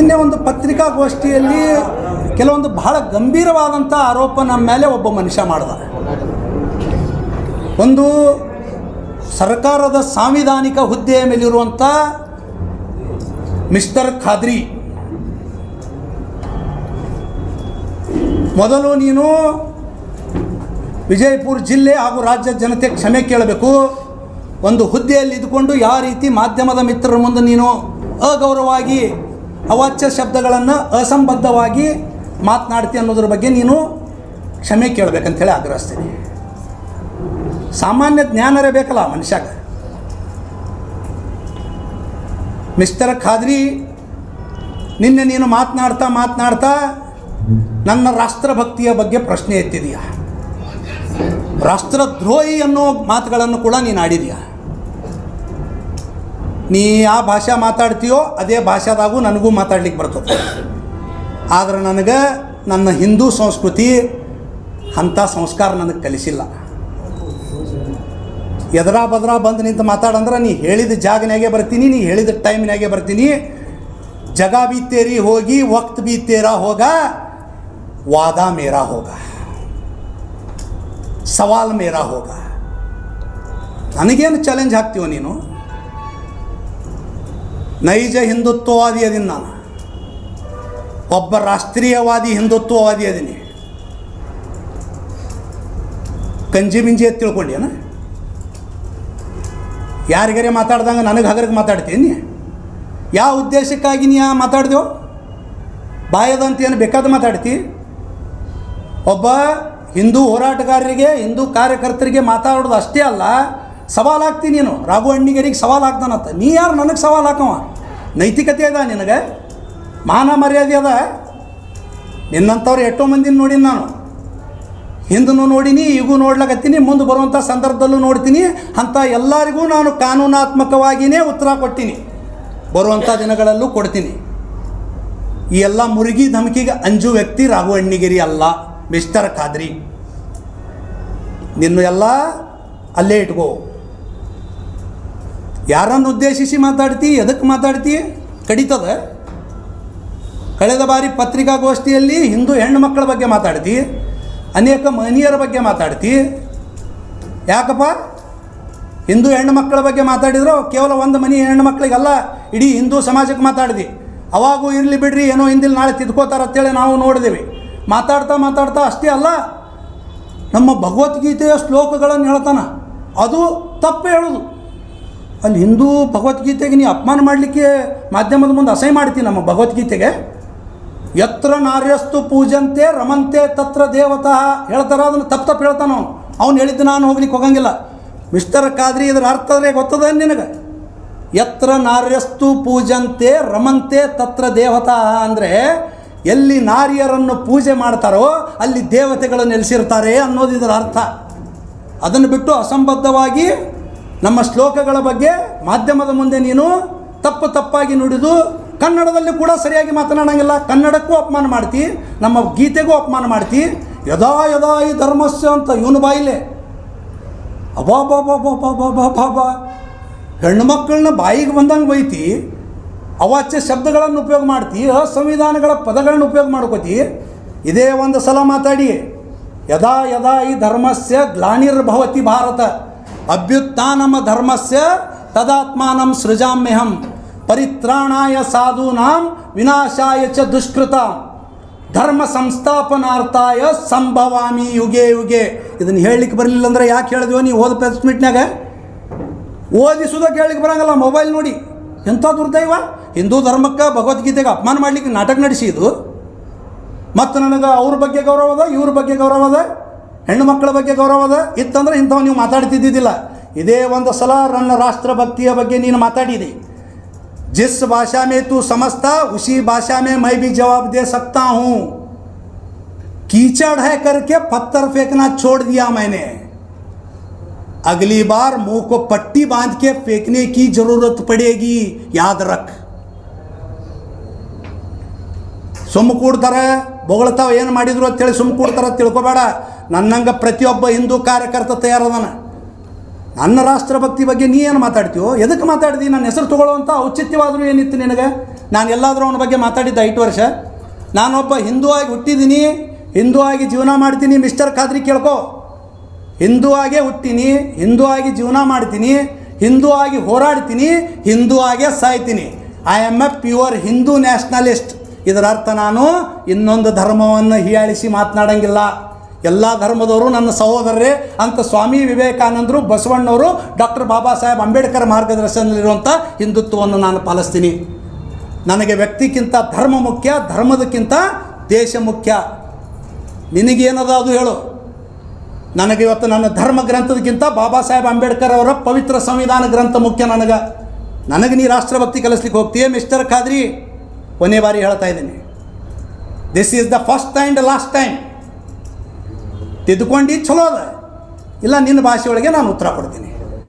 ನಿನ್ನೆ ಒಂದು ಪತ್ರಿಕಾಗೋಷ್ಠಿಯಲ್ಲಿ ಕೆಲವೊಂದು ಬಹಳ ಗಂಭೀರವಾದಂಥ ಆರೋಪ ನಮ್ಮ ಮೇಲೆ ಒಬ್ಬ ಮನುಷ್ಯ ಮಾಡಿದ. ಒಂದು ಸರ್ಕಾರದ ಸಾಂವಿಧಾನಿಕ ಹುದ್ದೆಯ ಮೇಲಿರುವಂಥ ಮಿಸ್ಟರ್ ಖಾದ್ರಿ, ಮೊದಲು ನೀನು ವಿಜಯಪುರ ಜಿಲ್ಲೆ ಹಾಗೂ ರಾಜ್ಯದ ಜನತೆ ಕ್ಷಮೆ ಕೇಳಬೇಕು. ಒಂದು ಹುದ್ದೆಯಲ್ಲಿ ಇದ್ದುಕೊಂಡು ಯಾವ ರೀತಿ ಮಾಧ್ಯಮದ ಮಿತ್ರರ ಮುಂದೆ ನೀನು ಅಗೌರವವಾಗಿ ಅವಾಚ್ಯ ಶಬ್ದಗಳನ್ನು ಅಸಂಬದ್ಧವಾಗಿ ಮಾತನಾಡ್ತಿ ಅನ್ನೋದ್ರ ಬಗ್ಗೆ ನೀನು ಕ್ಷಮೆ ಕೇಳಬೇಕಂತೇಳಿ ಆಗ್ರಹಿಸ್ತೀನಿ. ಸಾಮಾನ್ಯ ಜ್ಞಾನರೇ ಬೇಕಲ್ಲ ಮನುಷ್ಯಾಗ. ಮಿಸ್ಟರ್ ಖಾದ್ರಿ, ನಿನ್ನೆ ನೀನು ಮಾತನಾಡ್ತಾ ನನ್ನ ರಾಷ್ಟ್ರಭಕ್ತಿಯ ಬಗ್ಗೆ ಪ್ರಶ್ನೆ ಎತ್ತಿದೀಯ. ರಾಷ್ಟ್ರದ್ರೋಹಿ ಅನ್ನೋ ಮಾತುಗಳನ್ನು ಕೂಡ ನೀನು ಆಡಿದೀಯ. ನೀ ಯಾವ ಭಾಷೆ ಮಾತಾಡ್ತೀಯೋ ಅದೇ ಭಾಷೆದಾಗೂ ನನಗೂ ಮಾತಾಡ್ಲಿಕ್ಕೆ ಬರ್ತದೆ. ಆದರೆ ನನಗೆ ನನ್ನ ಹಿಂದೂ ಸಂಸ್ಕೃತಿ ಅಂಥ ಸಂಸ್ಕಾರ ನನಗೆ ಕಲಿಸಿಲ್ಲ. ಎದರಾ ಬದರಾ ಬಂದು ನಿಂತು ಮಾತಾಡಂದ್ರೆ ನೀ ಹೇಳಿದ ಜಾಗನಾಗೆ ಬರ್ತೀನಿ, ನೀ ಹೇಳಿದ ಟೈಮ್ನಾಗೆ ಬರ್ತೀನಿ. ಜಗ ಬಿ ತೇರಿ ಹೋಗಿ ವಕ್ತ್ ಬಿ ತೇರಾ ಹೋಗ, ವಾದ ಮೇರಾ ಹೋಗ, ಸವಾಲ್ ಮೇರಾ ಹೋಗ. ನನಗೇನು ಚಾಲೆಂಜ್ ಹಾಕ್ತೀವೋ ನೀನು? ನೈಜ ಹಿಂದುತ್ವವಾದಿ ಅದೀನಿ ನಾನು, ಒಬ್ಬ ರಾಷ್ಟ್ರೀಯವಾದಿ ಹಿಂದುತ್ವವಾದಿ ಅದೀನಿ. ಕಂಜಿ ಮಿಂಜಿ ಅಂತ ತಿಳ್ಕೊಂಡೇನ? ಯಾರಿಗಾರೆ ಮಾತಾಡ್ದಂಗೆ ನನಗೆ ಹಗರಿಗೆ ಮಾತಾಡ್ತೀನಿ? ಯಾವ ಉದ್ದೇಶಕ್ಕಾಗಿ ನೀ ಮಾತಾಡ್ದೇವು? ಬಾಯದಂತ ಏನು ಬೇಕಾದ ಮಾತಾಡ್ತಿ? ಒಬ್ಬ ಹಿಂದೂ ಹೋರಾಟಗಾರರಿಗೆ, ಹಿಂದೂ ಕಾರ್ಯಕರ್ತರಿಗೆ ಮಾತಾಡೋದು ಅಷ್ಟೇ ಅಲ್ಲ, ಸವಾಲು ಹಾಕ್ತೀನಿ. ನೀನು ರಾಘು ಅಣ್ಣಿಗರಿಗೆ ಸವಾಲು ಹಾಕ್ತಾನಂತ. ನೀ ಯಾರು ನನಗೆ ಸವಾಲು ಹಾಕವ? ನೈತಿಕತೆ ಅದ ನಿನಗೆ? ಮಾನ ಮರ್ಯಾದೆ ಅದ? ನಿನ್ನಂಥವ್ರು ಎಷ್ಟೋ ಮಂದಿನ ನೋಡೀನಿ ನಾನು. ಹಿಂದೂ ನೋಡೀನಿ, ಈಗೂ ನೋಡ್ಲಾಕತ್ತೀನಿ, ಮುಂದೆ ಬರುವಂಥ ಸಂದರ್ಭದಲ್ಲೂ ನೋಡ್ತೀನಿ. ಅಂಥ ಎಲ್ಲರಿಗೂ ನಾನು ಕಾನೂನಾತ್ಮಕವಾಗಿಯೇ ಉತ್ತರ ಕೊಡ್ತೀನಿ, ಬರುವಂಥ ದಿನಗಳಲ್ಲೂ ಕೊಡ್ತೀನಿ. ಈ ಎಲ್ಲ ಮುರುಗಿ ಧಮಕಿಗೆ ಅಂಜು ವ್ಯಕ್ತಿ ರಾಘು ಅಣ್ಣಿಗಿರಿ ಅಲ್ಲ, ಮಿಸ್ಟರ್ ಖಾದ್ರಿ. ನಿನ್ನ ಎಲ್ಲ ಅಲ್ಲೇ ಇಟ್ಕೋ. ಯಾರನ್ನು ಉದ್ದೇಶಿಸಿ ಮಾತಾಡ್ತಿ? ಎದಕ್ಕೆ ಮಾತಾಡ್ತಿ? ಕಡಿತದ. ಕಳೆದ ಬಾರಿ ಪತ್ರಿಕಾಗೋಷ್ಠಿಯಲ್ಲಿ ಹಿಂದೂ ಹೆಣ್ಣು ಮಕ್ಕಳ ಬಗ್ಗೆ ಮಾತಾಡ್ತಿ, ಅನೇಕ ಮಹನೀಯರ ಬಗ್ಗೆ ಮಾತಾಡ್ತಿ. ಯಾಕಪ್ಪ? ಹಿಂದೂ ಹೆಣ್ಣು ಮಕ್ಕಳ ಬಗ್ಗೆ ಮಾತಾಡಿದ್ರು ಕೇವಲ ಒಂದು ಮನೆ ಹೆಣ್ಣು ಮಕ್ಕಳಿಗಲ್ಲ, ಇಡೀ ಹಿಂದೂ ಸಮಾಜಕ್ಕೆ ಮಾತಾಡಿದ್ವಿ. ಅವಾಗೂ ಇರಲಿ ಬಿಡ್ರಿ, ಏನೋ ಹಿಂದಿಲ್ ನಾಳೆ ತಿದ್ಕೋತಾರಂತೇಳಿ ನಾವು ನೋಡಿದೆವು. ಮಾತಾಡ್ತಾ ಅಷ್ಟೇ ಅಲ್ಲ, ನಮ್ಮ ಭಗವದ್ಗೀತೆಯ ಶ್ಲೋಕಗಳನ್ನು ಹೇಳ್ತಾನೆ, ಅದು ತಪ್ಪು ಹೇಳೋದು. ಅಲ್ಲಿ ಹಿಂದೂ ಭಗವದ್ಗೀತೆಗೆ ನೀ ಅಪಮಾನ ಮಾಡಲಿಕ್ಕೆ ಮಾಧ್ಯಮದ ಮುಂದೆ ಅಸಹ್ಯ ಮಾಡ್ತೀನಿ. ನಮ್ಮ ಭಗವದ್ಗೀತೆಗೆ ಯತ್ರ ನಾರ್ಯಸ್ತು ಪೂಜಂತೆ ರಮಂತೆ ತತ್ರ ದೇವತಾ ಹೇಳ್ತಾರೆ, ಅದನ್ನು ತಪ್ಪು ಹೇಳ್ತಾನೆ ಅವನು. ಅವ್ನು ಹೇಳಿದ್ದು ನಾನು ಹೋಗ್ಲಿಕ್ಕೆ ಹೋಗಂಗಿಲ್ಲ. ಮಿಸ್ಟರ್ ಖಾದ್ರಿ, ಇದರ ಅರ್ಥವೇ ಗೊತ್ತದ ನಿನಗೆ? ಯತ್ರ ನಾರ್ಯಸ್ತು ಪೂಜಂತೆ ರಮಂತೆ ತತ್ರ ದೇವತಾ ಅಂದರೆ ಎಲ್ಲಿ ನಾರಿಯರನ್ನು ಪೂಜೆ ಮಾಡ್ತಾರೋ ಅಲ್ಲಿ ದೇವತೆಗಳು ನೆಲೆಸಿರ್ತಾರೆ ಅನ್ನೋದು ಇದರ ಅರ್ಥ. ಅದನ್ನು ಬಿಟ್ಟು ಅಸಂಬದ್ಧವಾಗಿ ನಮ್ಮ ಶ್ಲೋಕಗಳ ಬಗ್ಗೆ ಮಾಧ್ಯಮದ ಮುಂದೆ ನೀನು ತಪ್ಪಾಗಿ ನುಡಿದು ಕನ್ನಡದಲ್ಲಿ ಕೂಡ ಸರಿಯಾಗಿ ಮಾತನಾಡೋಂಗಿಲ್ಲ. ಕನ್ನಡಕ್ಕೂ ಅಪಮಾನ ಮಾಡ್ತಿ, ನಮ್ಮ ಗೀತೆಗೂ ಅಪಮಾನ ಮಾಡ್ತಿ. ಯದಾ ಈ ಧರ್ಮಸ್ಯ ಅಂತ ಇವನು ಬಾಯಿಲೆ ಅಬಾಬಾಬಾಬಾಬಾಬಾಬಾ. ಹೆಣ್ಣು ಮಕ್ಕಳನ್ನ ಬಾಯಿಗೆ ಬಂದಂಗೆ ಬೈತಿ, ಅವಾಚ್ಯ ಶಬ್ದಗಳನ್ನು ಉಪಯೋಗ ಮಾಡ್ತಿ, ಅಸಂವಿಧಾನಗಳ ಪದಗಳನ್ನು ಉಪಯೋಗ ಮಾಡ್ಕೋತಿ. ಇದೇ ಒಂದು ಸಲ ಮಾತಾಡಿ, ಯದಾ ಈ ಧರ್ಮಸ್ಯ ಗ್ಲಾನಿರ್ಭವತಿ ಭಾರತ ಅಭ್ಯುತ್ಥಾನಮ ಧರ್ಮಸ್ಯ ತದಾತ್ಮಾನಂ ಸೃಜಾಮ್ಯಹಂ ಪರಿತ್ರಾಣಾಯ ಸಾಧೂನಾಂ ವಿನಾಶಾಯ ಚ ದುಷ್ಕೃತಾಂ ಧರ್ಮ ಸಂಸ್ಥಾಪನಾರ್ಥಾಯ ಸಂಭವಾಮಿ ಯುಗೆ ಯುಗೆ. ಇದನ್ನು ಹೇಳಲಿಕ್ಕೆ ಬರಲಿಲ್ಲ ಅಂದರೆ ಯಾಕೆ ಹೇಳಿದ್ವೋ? ನೀವು ಓದ ಪ್ರೆಸ್ ಮೀಟ್ನಾಗ ಓದಿಸೋದಕ್ಕೆ ಹೇಳಲಿಕ್ಕೆ ಬರೋಂಗಲ್ಲ, ಮೊಬೈಲ್ ನೋಡಿ. ಎಂಥ ದುರ್ದೈವ! ಹಿಂದೂ ಧರ್ಮಕ್ಕೆ ಭಗವದ್ಗೀತೆಗೆ ಅಪಮಾನ ಮಾಡಲಿಕ್ಕೆ ನಾಟಕ ನಡೆಸಿದ್ದು. ಮತ್ತು ನನಗೆ ಅವ್ರ ಬಗ್ಗೆ ಗೌರವ ಅದ, ಇವ್ರ ಬಗ್ಗೆ ಗೌರವ ಅದ, ಹೆಣ್ಣು ಮಕ್ಕಳ ಬಗ್ಗೆ ಗೌರವ ಅದ. ಇತ್ತಂದ್ರೆ ಇಂಥವು ನೀವು ಮಾತಾಡ್ತಿದ್ದಿದ್ದಿಲ್ಲ. ಇದೇ ಒಂದು ಸಲ ನನ್ನ ರಾಷ್ಟ್ರಭಕ್ತಿಯ ಬಗ್ಗೆ ನೀನು ಮಾತಾಡಿದಿ. जिस भाषा में तू समझता उसी भाषा में मैं भी जवाब दे सकता हूँ. कीचड़ है करके पत्थर फेंकना छोड़ दिया मैंने. अगली बार मुंह को पट्टी बांध के फेंकने की जरूरत पड़ेगी, याद रख. ಸುಮ್ಮ ಕೂಡ್ತಾರೆ, ಬೊಗಳ್ತಾವ, ಏನು ಮಾಡಿದ್ರು ಅಂತೇಳಿ ಸುಮ್ಮ ಕೂಡ್ತಾರೆ ತಿಳ್ಕೊಬೇಡ. ನನ್ನಂಗೆ ಪ್ರತಿಯೊಬ್ಬ ಹಿಂದೂ ಕಾರ್ಯಕರ್ತ ತಯಾರದಾನ. ನನ್ನ ರಾಷ್ಟ್ರಭಕ್ತಿ ಬಗ್ಗೆ ನೀ ಏನು ಮಾತಾಡ್ತೀವೋ? ಎದಕ್ಕೆ ಮಾತಾಡ್ದಿ? ನನ್ನ ಹೆಸರು ತೊಗೊಳ್ಳುವಂಥ ಔಚಿತ್ಯವಾದರೂ ಏನಿತ್ತು ನಿನಗೆ? ನಾನು ಎಲ್ಲಾದರೂ ಅವನ ಬಗ್ಗೆ ಮಾತಾಡಿದ್ದ 5 ವರ್ಷ? ನಾನೊಬ್ಬ ಹಿಂದೂ ಆಗಿ ಹುಟ್ಟಿದ್ದೀನಿ, ಹಿಂದೂ ಆಗಿ ಜೀವನ ಮಾಡ್ತೀನಿ. ಮಿಸ್ಟರ್ ಖಾದ್ರಿ ಕೇಳ್ಕೊ, ಹಿಂದೂ ಆಗೇ ಹುಟ್ಟಿನಿ, ಹಿಂದೂ ಆಗಿ ಜೀವನ ಮಾಡ್ತೀನಿ, ಹಿಂದೂ ಆಗಿ ಹೋರಾಡ್ತೀನಿ, ಹಿಂದೂ ಆಗೇ ಸಾಯ್ತೀನಿ. I am a pure Hindu nationalist. ಇದರ ಅರ್ಥ ನಾನು ಇನ್ನೊಂದು ಧರ್ಮವನ್ನು ಹೀಯಾಳಿಸಿ ಮಾತನಾಡಂಗಿಲ್ಲ. ಎಲ್ಲ ಧರ್ಮದವರು ನನ್ನ ಸಹೋದರರೇ ಅಂತ ಸ್ವಾಮಿ ವಿವೇಕಾನಂದರು, ಬಸವಣ್ಣವರು, ಡಾಕ್ಟರ್ ಬಾಬಾ ಸಾಹೇಬ್ ಅಂಬೇಡ್ಕರ್ ಮಾರ್ಗದರ್ಶನದಲ್ಲಿರುವಂಥ ಹಿಂದುತ್ವವನ್ನು ನಾನು ಪಾಲಿಸ್ತೀನಿ. ನನಗೆ ವ್ಯಕ್ತಿಗಿಂತ ಧರ್ಮ ಮುಖ್ಯ, ಧರ್ಮದಕ್ಕಿಂತ ದೇಶ ಮುಖ್ಯ. ನಿನಗೇನದ ಅದು ಹೇಳು. ನನಗೆ ಇವತ್ತು ನನ್ನ ಧರ್ಮ ಗ್ರಂಥದಕ್ಕಿಂತ ಬಾಬಾ ಸಾಹೇಬ್ ಅಂಬೇಡ್ಕರ್ ಅವರ ಪವಿತ್ರ ಸಂವಿಧಾನ ಗ್ರಂಥ ಮುಖ್ಯ. ನನಗೆ ನೀ ರಾಷ್ಟ್ರಭಕ್ತಿ ಕಲಿಸ್ಲಿಕ್ಕೆ ಹೋಗ್ತೀಯ ಮಿಸ್ಟರ್ ಖಾದ್ರಿ? ಕೊನೆ ಬಾರಿ ಹೇಳ್ತಾ ಇದ್ದೀನಿ, this is the first and last time. ತಿದ್ದುಕೊಂಡು ಚಲೋ ಅದ ಇಲ್ಲ, ನಿನ್ನ ಭಾಷೆಯೊಳಗೆ ನಾನು ಉತ್ತರ ಕೊಡ್ತೀನಿ.